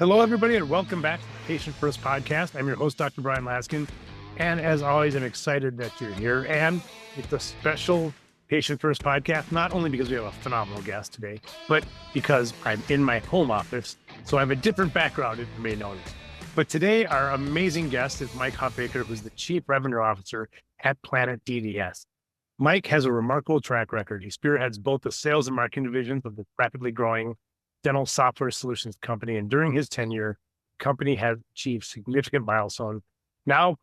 Hello, everybody, and welcome back to the Patient First Podcast. I'm your host, Dr. Bryan Laskin. And as always, I'm excited that you're here. And it's a special Patient First Podcast, not only because we have a phenomenal guest today, but because I'm in my home office. So I have a different background, if you may notice. But today, our amazing guest is Mike Huffaker, who's the Chief Revenue Officer at Planet DDS. Mike has a remarkable track record. He spearheads both the sales and marketing divisions of the rapidly growing dental software solutions company. And during his tenure, the company has achieved significant milestones, now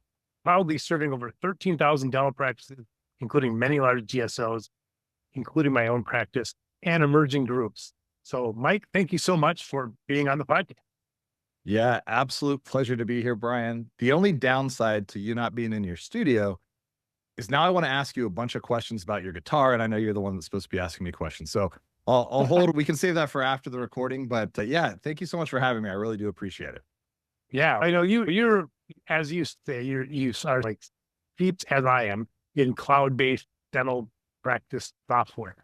proudly serving over 13,000 dental practices, including many large GSOs, including my own practice and emerging groups. So Mike, thank you so much for being on the podcast. Yeah, absolute pleasure to be here, Bryan. The only downside to you not being in your studio is now I want to ask you a bunch of questions about your guitar, and I know you're the one that's supposed to be asking me questions. So I'll hold, we can save that for after the recording, but yeah, thank you so much for having me. I really do appreciate it. Yeah, I know you're, as you say, you are like steeped as I am in cloud-based dental practice software.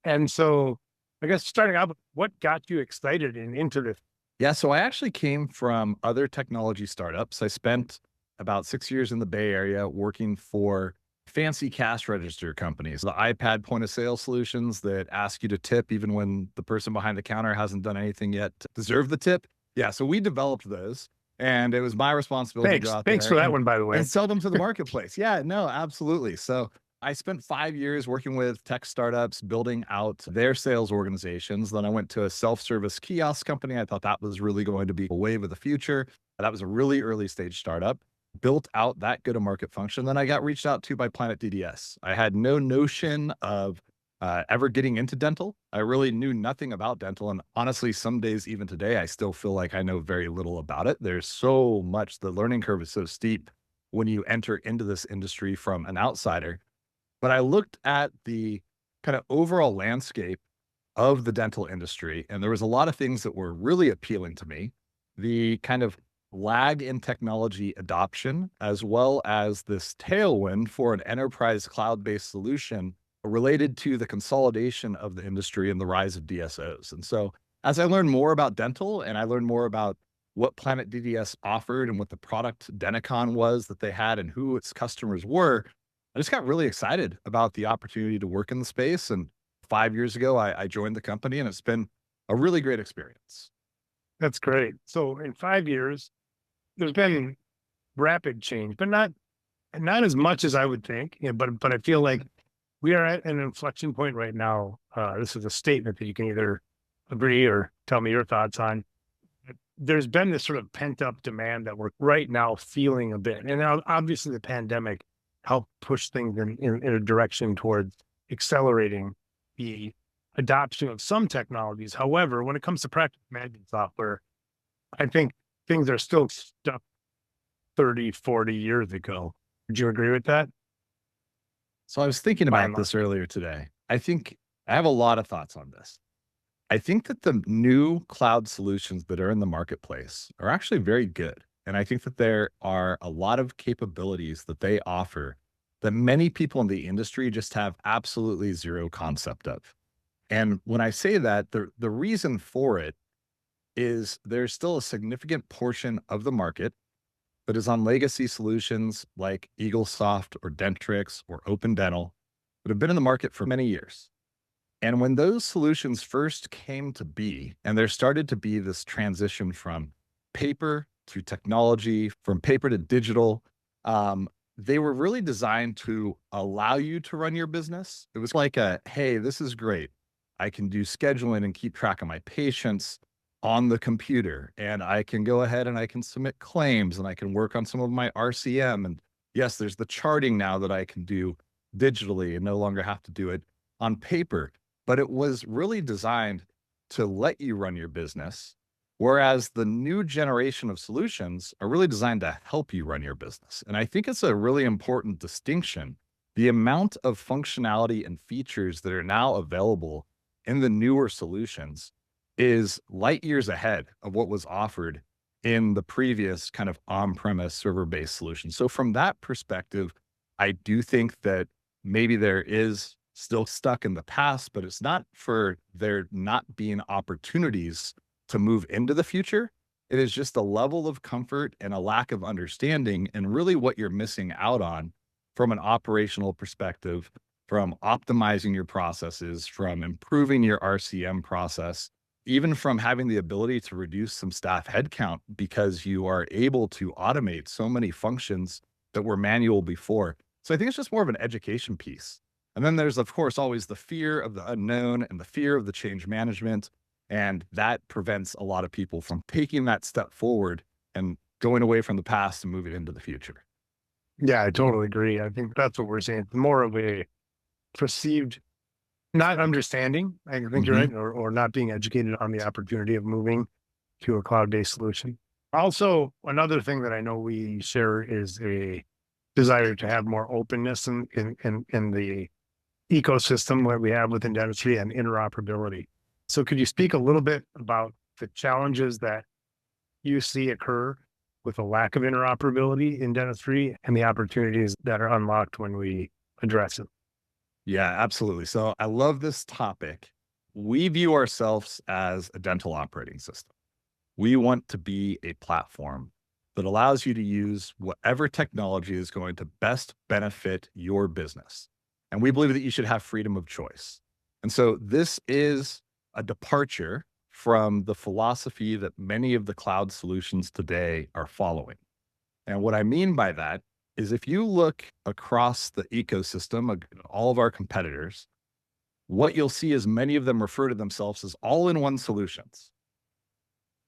And so I guess starting out, what got you excited and into this? Yeah, so I actually came from other technology startups. I spent about 6 years in the Bay Area working for fancy cash register companies, the iPad point of sale solutions that ask you to tip even when the person behind the counter hasn't done anything yet to deserve the tip. Yeah, so we developed those, and it was my responsibility to go out Thanks there for that one, by the way. and sell them to the marketplace. Yeah, no, absolutely. So I spent 5 years working with tech startups, building out their sales organizations. Then I went to a self-service kiosk company. I thought that was really going to be a wave of the future. That was a really early stage startup. Built out that go-to-market function. Then I got reached out to by Planet DDS. I had no notion of ever getting into dental. I really knew nothing about dental. And honestly, some days, even today, I still feel like I know very little about it. There's so much, the learning curve is so steep when you enter into this industry from an outsider. But I looked at the kind of overall landscape of the dental industry, and there was a lot of things that were really appealing to me. The kind of lag in technology adoption, as well as this tailwind for an enterprise cloud-based solution related to the consolidation of the industry and the rise of DSOs. And so as I learned more about dental and I learned more about what Planet DDS offered and what the product Denticon was that they had and who its customers were, I just got really excited about the opportunity to work in the space. And 5 years ago, I joined the company, and it's been a really great experience. That's great. So in 5 years, there's been rapid change, but not as much as I would think. Yeah, but I feel like we are at an inflection point right now. This is a statement that you can either agree or tell me your thoughts on. There's been this sort of pent up demand that we're right now feeling a bit, and now obviously the pandemic helped push things in a direction towards accelerating the adoption of some technologies. However, when it comes to practice management software, I think things are still stuck 30, 40 years ago. Would you agree with that? So I was thinking By about and this large. earlier today. I think I have a lot of thoughts on this. I think that the new cloud solutions that are in the marketplace are actually very good. And I think that there are a lot of capabilities that they offer that many people in the industry just have absolutely zero concept of. And when I say that, the reason for it is there's still a significant portion of the market that is on legacy solutions like EagleSoft or Dentrix or Open Dental that have been in the market for many years. And when those solutions first came to be, and there started to be this transition from paper to technology, from paper to digital, they were really designed to allow you to run your business. It was like hey, this is great. I can do scheduling and keep track of my patients on the computer, and I can go ahead and I can submit claims, and I can work on some of my RCM. And yes, there's the charting now that I can do digitally and no longer have to do it on paper. But it was really designed to let you run your business, whereas the new generation of solutions are really designed to help you run your business. And I think it's a really important distinction. The amount of functionality and features that are now available in the newer solutions is light years ahead of what was offered in the previous kind of on-premise server-based solution. So from that perspective, I do think that maybe there is still stuck in the past, but it's not for there not being opportunities to move into the future. It is just a level of comfort and a lack of understanding, and really what you're missing out on from an operational perspective, from optimizing your processes, from improving your RCM process, even from having the ability to reduce some staff headcount because you are able to automate so many functions that were manual before. So I think it's just more of an education piece. And then there's, of course, always the fear of the unknown and the fear of the change management. And that prevents a lot of people from taking that step forward and going away from the past and moving into the future. Yeah, I totally agree. I think that's what we're saying. It's more of a perceived not understanding. I think you're Mhm. right, or not being educated on the opportunity of moving to a cloud-based solution. Also, another thing that I know we share is a desire to have more openness in the ecosystem that we have within dentistry and interoperability. So could you speak a little bit about the challenges that you see occur with a lack of interoperability in dentistry and the opportunities that are unlocked when we address it? Yeah, absolutely. So I love this topic. We view ourselves as a dental operating system. We want to be a platform that allows you to use whatever technology is going to best benefit your business. And we believe that you should have freedom of choice. And so this is a departure from the philosophy that many of the cloud solutions today are following. And what I mean by that is if you look across the ecosystem of all of our competitors, what you'll see is many of them refer to themselves as all-in-one solutions.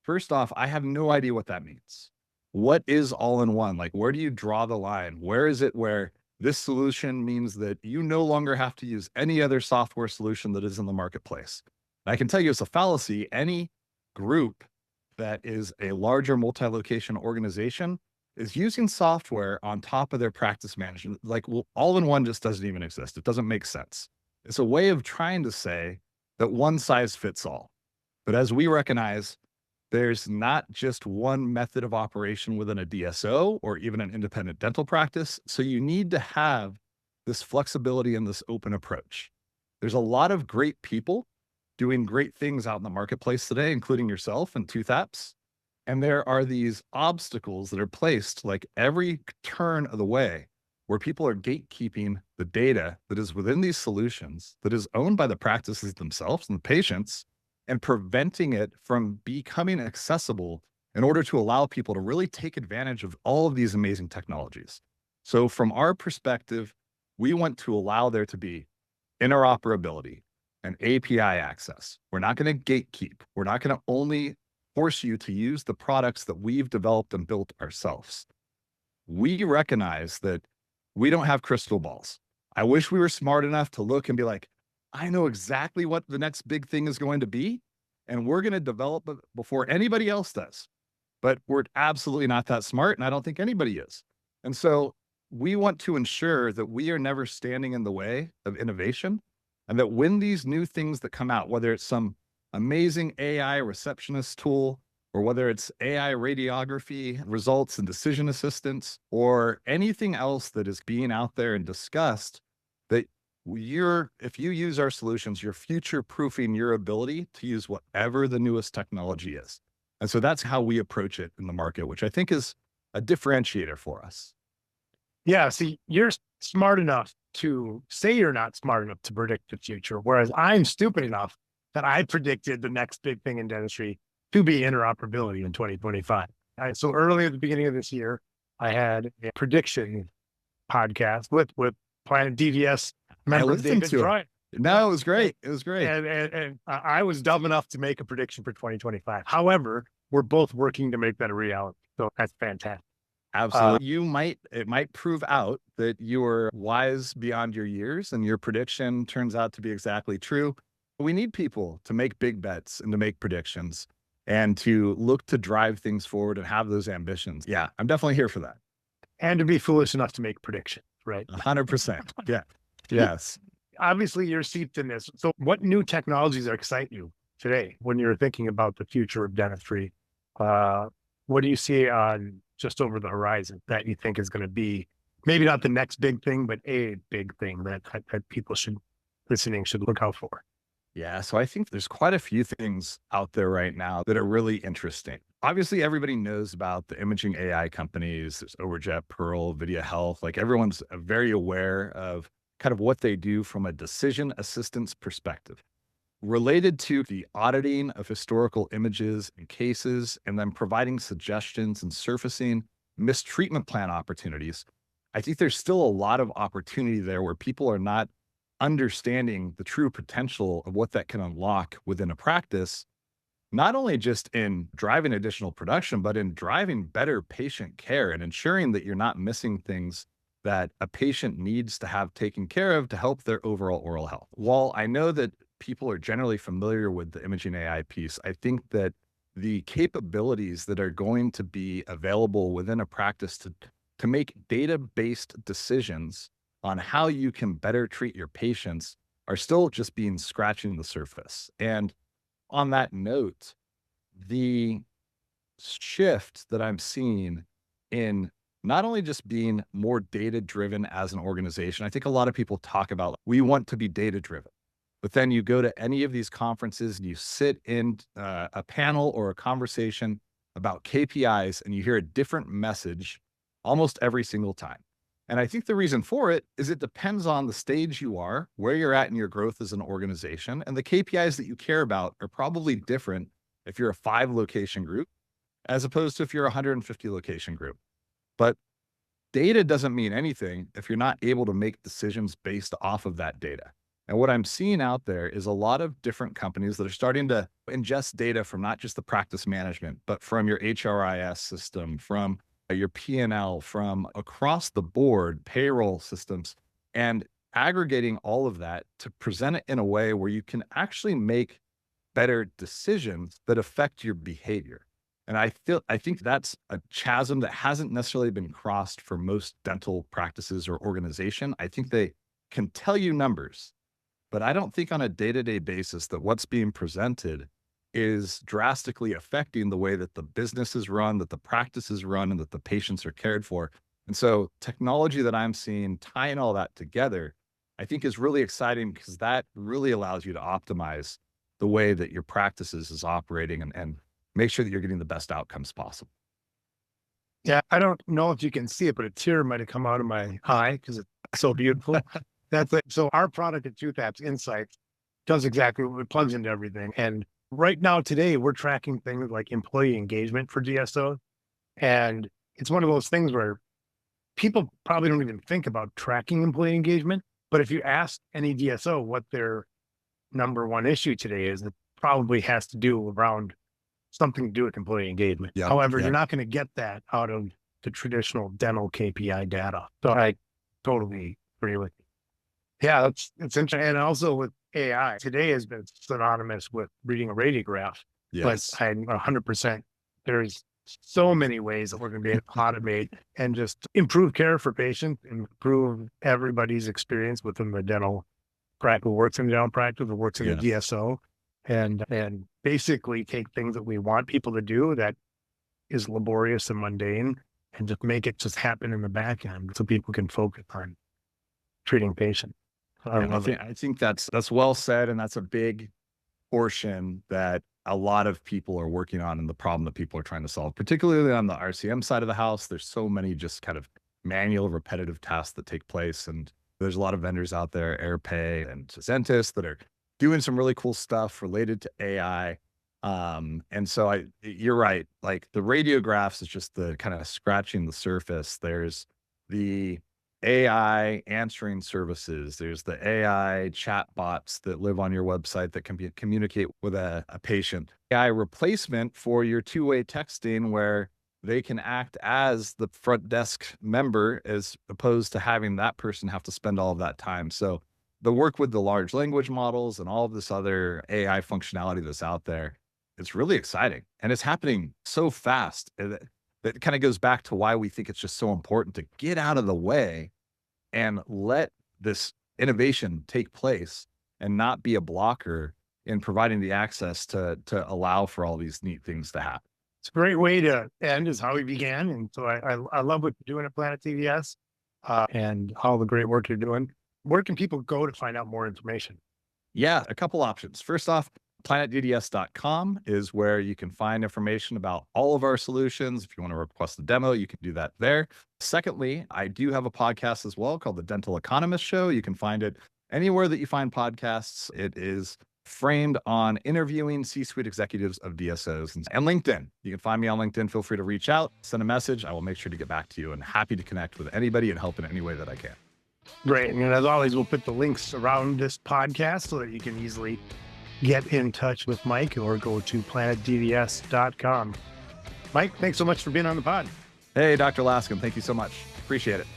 First off, I have no idea what that means. What is all-in-one? Like, where do you draw the line? Where is it where this solution means that you no longer have to use any other software solution that is in the marketplace? And I can tell you it's a fallacy. Any group that is a larger multi-location organization is using software on top of their practice management. Like, well, all-in-one just doesn't even exist. It doesn't make sense. It's a way of trying to say that one size fits all. But as we recognize, there's not just one method of operation within a DSO or even an independent dental practice. So you need to have this flexibility and this open approach. There's a lot of great people doing great things out in the marketplace today, including yourself and Toothapps. And there are these obstacles that are placed like every turn of the way where people are gatekeeping the data that is within these solutions that is owned by the practices themselves and the patients, and preventing it from becoming accessible in order to allow people to really take advantage of all of these amazing technologies. So from our perspective, we want to allow there to be interoperability and API access. We're not going to gatekeep. We're not going to only force you to use the products that we've developed and built ourselves. We recognize that we don't have crystal balls. I wish we were smart enough to look and be like, I know exactly what the next big thing is going to be, and we're going to develop it before anybody else does. But we're absolutely not that smart, and I don't think anybody is. And so we want to ensure that we are never standing in the way of innovation, and that when these new things that come out, whether it's some amazing AI receptionist tool, or whether it's AI radiography results and decision assistance, or anything else that is being out there and discussed, that if you use our solutions, you're future proofing your ability to use whatever the newest technology is. And so that's how we approach it in the market, which I think is a differentiator for us. Yeah, see, you're smart enough to say you're not smart enough to predict the future, whereas I'm stupid enough that I predicted the next big thing in dentistry to be interoperability in 2025. So early at the beginning of this year, I had a prediction podcast with Planet DDS I member listened David to it. Bryan. No, it was great. It was great. And I was dumb enough to make a prediction for 2025. However, we're both working to make that a reality. So that's fantastic. Absolutely. It might prove out that you were wise beyond your years and your prediction turns out to be exactly true. We need people to make big bets and to make predictions and to look to drive things forward and have those ambitions. Yeah, I'm definitely here for that. And to be foolish enough to make predictions, right? 100%. Yeah. Yes. Obviously, you're steeped in this. So what new technologies excite you today when you're thinking about the future of dentistry? What do you see on just over the horizon that you think is going to be maybe not the next big thing, but a big thing that people listening should look out for? Yeah. So I think there's quite a few things out there right now that are really interesting. obviously everybody knows about the imaging AI companies. There's Overjet, Pearl, Video Health. Like everyone's very aware of kind of what they do from a decision assistance perspective related to the auditing of historical images and cases, and then providing suggestions and surfacing mistreatment plan opportunities. I think there's still a lot of opportunity there where people are not understanding the true potential of what that can unlock within a practice, not only just in driving additional production, but in driving better patient care and ensuring that you're not missing things that a patient needs to have taken care of to help their overall oral health. While I know that people are generally familiar with the imaging AI piece, I think that the capabilities that are going to be available within a practice to make data-based decisions on how you can better treat your patients are still just being scratching the surface. And on that note, the shift that I'm seeing in not only just being more data driven as an organization, I think a lot of people talk about we want to be data driven. But then you go to any of these conferences and you sit in a panel or a conversation about KPIs and you hear a different message almost every single time. And I think the reason for it is it depends on the stage you are, where you're at in your growth as an organization, and the KPIs that you care about are probably different if you're a 5-location group as opposed to if you're a 150 location group. But data doesn't mean anything if you're not able to make decisions based off of that data. And what I'm seeing out there is a lot of different companies that are starting to ingest data from not just the practice management, but from your HRIS system, from your P&L, from across the board payroll systems, and aggregating all of that to present it in a way where you can actually make better decisions that affect your behavior. And I think that's a chasm that hasn't necessarily been crossed for most dental practices or organization. I think they can tell you numbers, but I don't think on a day-to-day basis that what's being presented is drastically affecting the way that the business is run, that the practice is run, and that the patients are cared for. And so technology that I'm seeing tying all that together, I think is really exciting because that really allows you to optimize the way that your practices is operating and make sure that you're getting the best outcomes possible. Yeah, I don't know if you can see it, but a tear might have come out of my eye because it's so beautiful. That's it. So our product at Toothapps Insights does exactly what it plugs into everything. And right now, today, we're tracking things like employee engagement for DSO. And it's one of those things where people probably don't even think about tracking employee engagement. But if you ask any DSO what their number one issue today is, it probably has to do around something to do with employee engagement. Yeah. However, Yeah. you're not going to get that out of the traditional dental KPI data. So I totally agree with you. Yeah, it's interesting. And also with AI, today has been synonymous with reading a radiograph. Yes. But I'm 100%. There's so many ways that we're going to be able to automate and just improve care for patients, improve everybody's experience within the dental practice, who works in the dental practice, who works in the Yes. DSO, and basically take things that we want people to do that is laborious and mundane and just make it just happen in the back end so people can focus on treating patients. I Yeah, love it. I think that's well said, and that's a big portion that a lot of people are working on and the problem that people are trying to solve, particularly on the RCM side of the house. There's so many just kind of manual, repetitive tasks that take place, and there's a lot of vendors out there, AirPay and Zentis, that are doing some really cool stuff related to AI. And so you're right. Like the radiographs is just the kind of scratching the surface. There's the AI answering services. There's the AI chat bots that live on your website that can communicate with a patient. AI replacement for your two-way texting where they can act as the front desk member as opposed to having that person have to spend all of that time. So the work with the large language models and all of this other AI functionality that's out there, it's really exciting. And it's happening so fast. That kind of goes back to why we think it's just so important to get out of the way and let this innovation take place and not be a blocker in providing the access to allow for all these neat things to happen. It's a great way to end is how we began. And so I love what you're doing at Planet DDS and all the great work you're doing. Where can people go to find out more information? Yeah, a couple options. First off, planetdds.com is where you can find information about all of our solutions. If you want to request a demo, you can do that there. Secondly, I do have a podcast as well called The Dental Economist Show. You can find it anywhere that you find podcasts. It is framed on interviewing C-suite executives of DSOs and LinkedIn. You can find me on LinkedIn. Feel free to reach out, send a message. I will make sure to get back to you, and happy to connect with anybody and help in any way that I can. Great. And as always, we'll put the links around this podcast so that you can easily get in touch with Mike or go to planetdds.com. Mike, thanks so much for being on the pod. Hey, Dr. Laskin, thank you so much. Appreciate it.